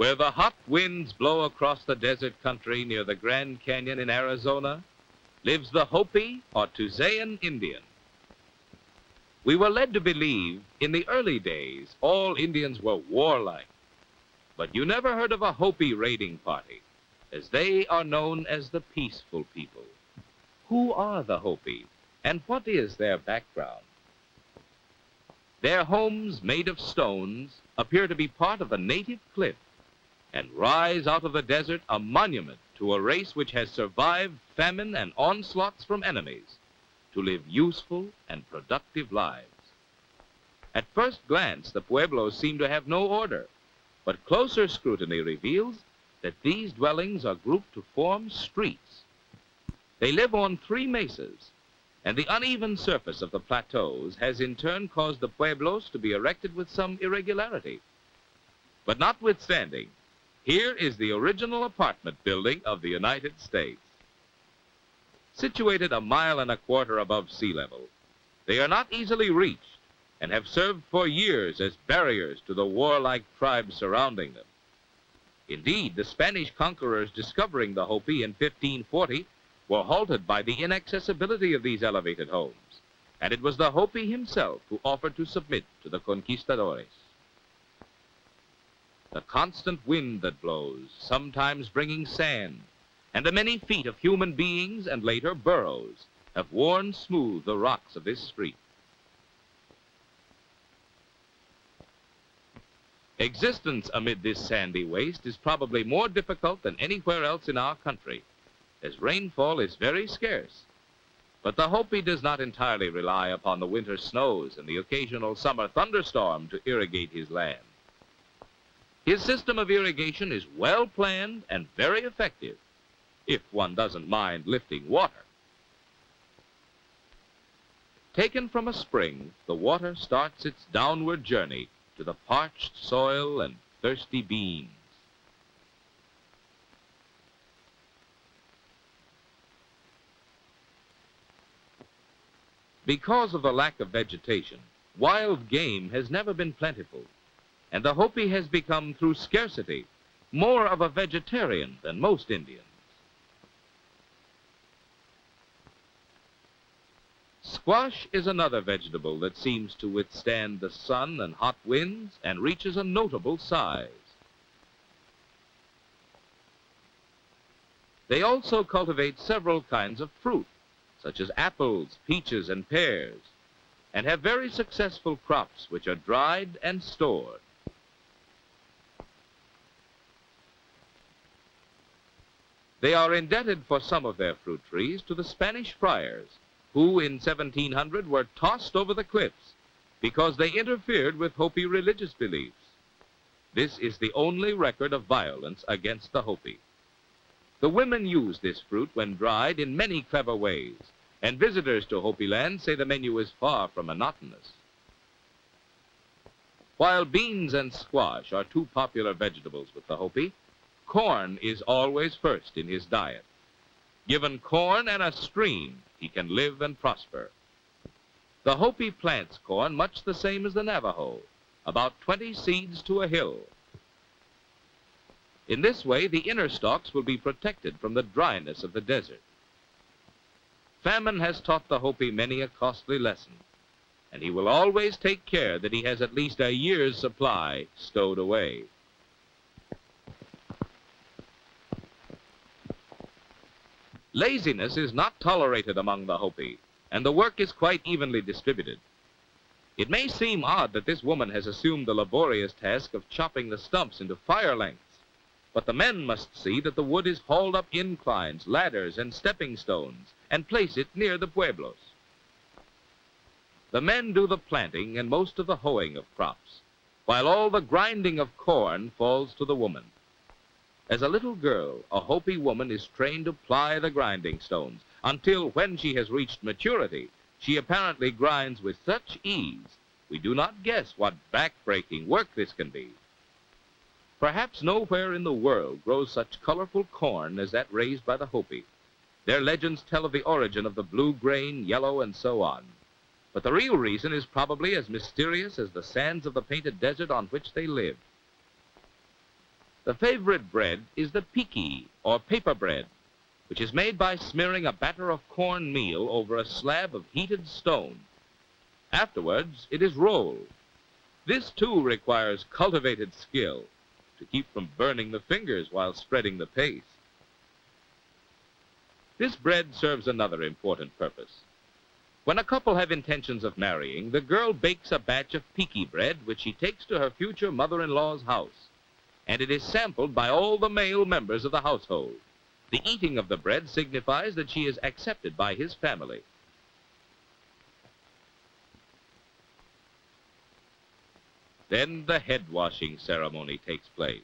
Where the hot winds blow across the desert country near the Grand Canyon in Arizona, lives the Hopi or Tusayan Indian. We were led to believe in the early days all Indians were warlike, but you never heard of a Hopi raiding party, as they are known as the peaceful people. Who are the Hopi, and what is their background? Their homes, made of stones, appear to be part of a native cliff and rise out of the desert, a monument to a race which has survived famine and onslaughts from enemies to live useful and productive lives. At first glance, the Pueblos seem to have no order, but closer scrutiny reveals that these dwellings are grouped to form streets. They live on 3 mesas, and the uneven surface of the plateaus has in turn caused the Pueblos to be erected with some irregularity. But notwithstanding, here is the original apartment building of the United States. Situated 1.25 miles above sea level, they are not easily reached and have served for years as barriers to the warlike tribes surrounding them. Indeed, the Spanish conquerors discovering the Hopi in 1540 were halted by the inaccessibility of these elevated homes, and it was the Hopi himself who offered to submit to the conquistadores. The constant wind that blows, sometimes bringing sand, and the many feet of human beings and later burros have worn smooth the rocks of this street. Existence amid this sandy waste is probably more difficult than anywhere else in our country, as rainfall is very scarce. But the Hopi does not entirely rely upon the winter snows and the occasional summer thunderstorm to irrigate his land. His system of irrigation is well planned and very effective, if one doesn't mind lifting water. Taken from a spring, the water starts its downward journey to the parched soil and thirsty beans. Because of the lack of vegetation, wild game has never been plentiful, and the Hopi has become, through scarcity, more of a vegetarian than most Indians. Squash is another vegetable that seems to withstand the sun and hot winds and reaches a notable size. They also cultivate several kinds of fruit, such as apples, peaches, and pears, and have very successful crops which are dried and stored. They are indebted for some of their fruit trees to the Spanish friars, who in 1700 were tossed over the cliffs because they interfered with Hopi religious beliefs. This is the only record of violence against the Hopi. The women use this fruit when dried in many clever ways, and visitors to Hopi land say the menu is far from monotonous. While beans and squash are 2 popular vegetables with the Hopi, corn is always first in his diet. Given corn and a stream, he can live and prosper. The Hopi plants corn much the same as the Navajo, about 20 seeds to a hill. In this way, the inner stalks will be protected from the dryness of the desert. Famine has taught the Hopi many a costly lesson, and he will always take care that he has at least a year's supply stowed away. Laziness is not tolerated among the Hopi, and the work is quite evenly distributed. It may seem odd that this woman has assumed the laborious task of chopping the stumps into fire lengths, but the men must see that the wood is hauled up inclines, ladders, and stepping stones, and place it near the pueblos. The men do the planting and most of the hoeing of crops, while all the grinding of corn falls to the woman. As a little girl, a Hopi woman is trained to ply the grinding stones until, when she has reached maturity, she apparently grinds with such ease, we do not guess what back-breaking work this can be. Perhaps nowhere in the world grows such colorful corn as that raised by the Hopi. Their legends tell of the origin of the blue grain, yellow, and so on. But the real reason is probably as mysterious as the sands of the painted desert on which they live. The favorite bread is the piki, or paper bread, which is made by smearing a batter of corn meal over a slab of heated stone. Afterwards, it is rolled. This, too, requires cultivated skill to keep from burning the fingers while spreading the paste. This bread serves another important purpose. When a couple have intentions of marrying, the girl bakes a batch of piki bread, which she takes to her future mother-in-law's house, and it is sampled by all the male members of the household. The eating of the bread signifies that she is accepted by his family. Then the head washing ceremony takes place.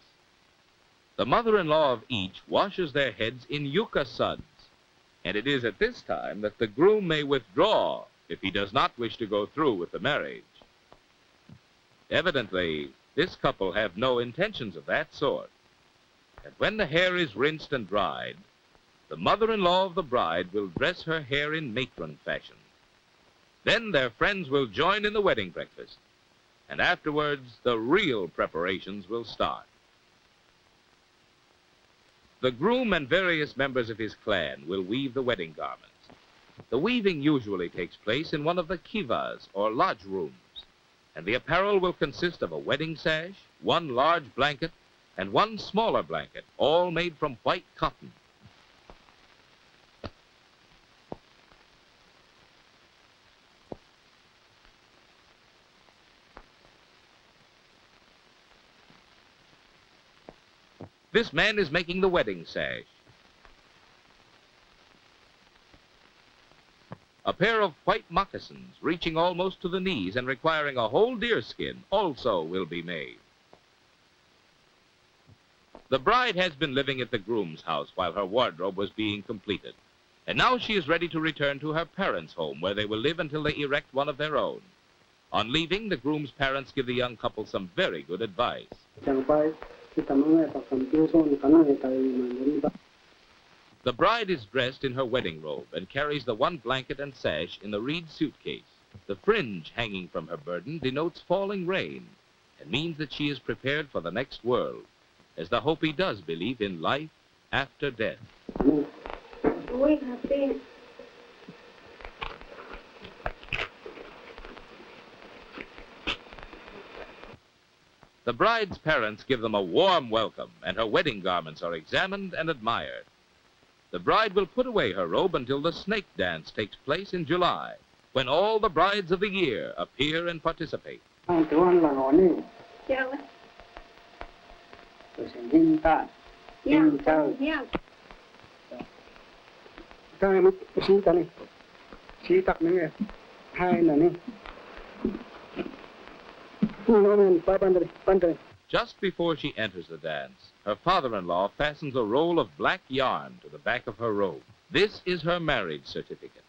The mother-in-law of each washes their heads in yucca suds, and it is at this time that the groom may withdraw if he does not wish to go through with the marriage. Evidently, this couple have no intentions of that sort. And when the hair is rinsed and dried, the mother-in-law of the bride will dress her hair in matron fashion. Then their friends will join in the wedding breakfast, and afterwards the real preparations will start. The groom and various members of his clan will weave the wedding garments. The weaving usually takes place in one of the kivas, or lodge rooms, and the apparel will consist of a wedding sash, one large blanket, and one smaller blanket, all made from white cotton. This man is making the wedding sash. A pair of white moccasins, reaching almost to the knees and requiring a whole deerskin, also will be made. The bride has been living at the groom's house while her wardrobe was being completed, and now she is ready to return to her parents' home, where they will live until they erect one of their own. On leaving, the groom's parents give the young couple some very good advice. The bride is dressed in her wedding robe and carries the one blanket and sash in the reed suitcase. The fringe hanging from her burden denotes falling rain and means that she is prepared for the next world, as the Hopi does believe in life after death. The bride's parents give them a warm welcome, and her wedding garments are examined and admired. The bride will put away her robe until the snake dance takes place in July, when all the brides of the year appear and participate. Just before she enters the dance, her father-in-law fastens a roll of black yarn to the back of her robe. This is her marriage certificate,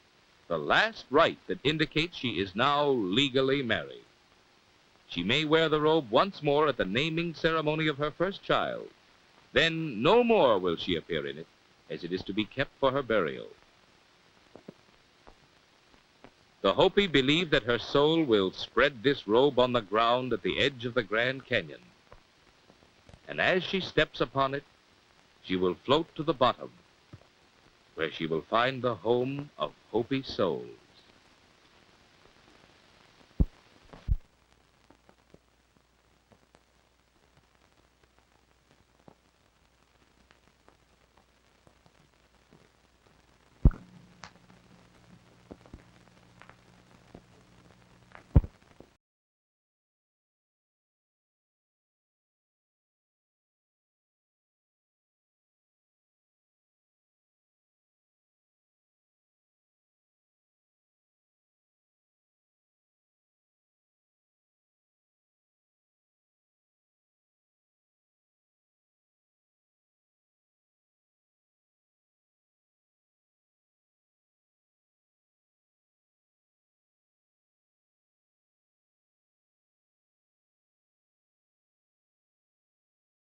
the last rite that indicates she is now legally married. She may wear the robe once more at the naming ceremony of her first child. Then no more will she appear in it, as it is to be kept for her burial. The Hopi believe that her soul will spread this robe on the ground at the edge of the Grand Canyon. And as she steps upon it, she will float to the bottom, where she will find the home of Hopi souls.